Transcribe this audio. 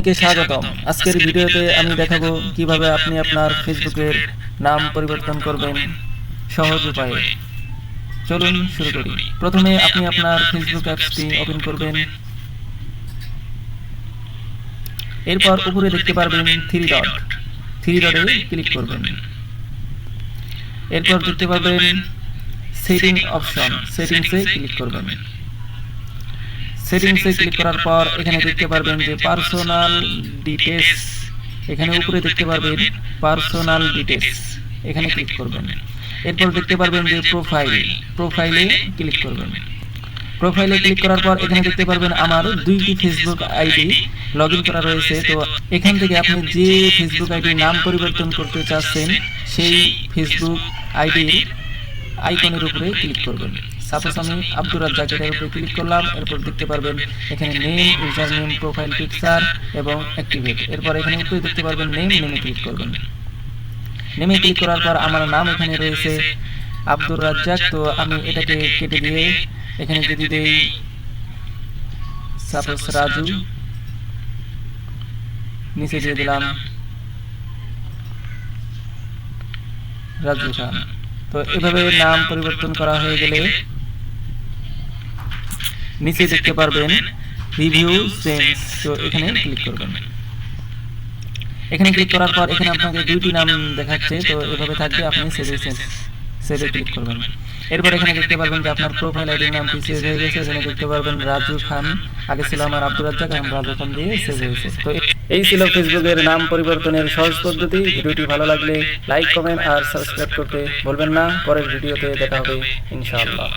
সবাইকে স্বাগতম। আজকের ভিডিওতে আমি দেখাবো কিভাবে আপনি আপনার ফেসবুকের নাম পরিবর্তন করবেন সহজ উপায়ে। চলুন শুরু করি। প্রথমে আপনি আপনার ফেসবুক অ্যাপসটি ওপেন করবেন। এরপর উপরে দেখতে পারবেন থ্রি ডটে ক্লিক করবেন। এরপর দেখতে পারবেন সেটিং অপশন, সেটিংসে ক্লিক করবেন। সেটিংসে ক্লিক করার পর এখানে দেখতে পারবেন যে পার্সোনাল ডিটেইলস, এখানে উপরে দেখতে পারবেন পার্সোনাল ডিটেইলস, এখানে ক্লিক করবেন। এরপর দেখতে পারবেন যে প্রোফাইলে ক্লিক করবেন। প্রোফাইলে ক্লিক করার পর এখানে দেখতে পারবেন আমার দুইটি ফেসবুক আইডি লগইন করা রয়েছে। তো এখান থেকে আপনি যে ফেসবুক আইডির নাম পরিবর্তন করতে চাচ্ছেন সেই ফেসবুক আইডির আইকনের উপরে ক্লিক করবেন। সাপোজ আমি আব্দুর রাজ্জাকের উপরে ক্লিক করলাম। এরপর দেখতে পারবেন এখানে name, user name, profile picture এবং অ্যাক্টিভেট। এরপর এখানে উপরে দেখতে পারবেন নেমে ক্লিক করবেন। নেমে ক্লিক করার পর আমার নাম এখানে রয়েছে আব্দুর রাজ্জাক। তো আমি এটাকে কেটে দিয়ে এখানে যদি দেই সাপোজ রাজু, নিচে দিয়ে দিলাম রাজু খান। তো এভাবে নাম পরিবর্তন করা হয়ে গেলে নিচে দেখতে পারবেন রিভিউ চেঞ্জ। তো এখানে ক্লিক করবেন। এখানে ক্লিক করার পর এখানে আপনাকে দুইটি নাম দেখাচ্ছে। তো এভাবে থাকবে, আপনি সেভে ক্লিক করবেন। এরপর এখানে দেখতে পারবেন যে আপনার প্রোফাইল আইডির নামটি সেভ হয়ে গেছে। এখানে দেখতে পারবেন রাজু খান, আগে ছিল আমার আব্দুর রাজ্জাক, এখন রাজু খান দিয়ে সেভ হয়েছে। তো এই ছিল ফেসবুকের নাম পরিবর্তনের সহজ পদ্ধতি। ভিডিওটি ভালো লাগলে লাইক, কমেন্ট আর সাবস্ক্রাইব করতে ভুলবেন না। পরের ভিডিওতে দেখা হবে ইনশাআল্লাহ।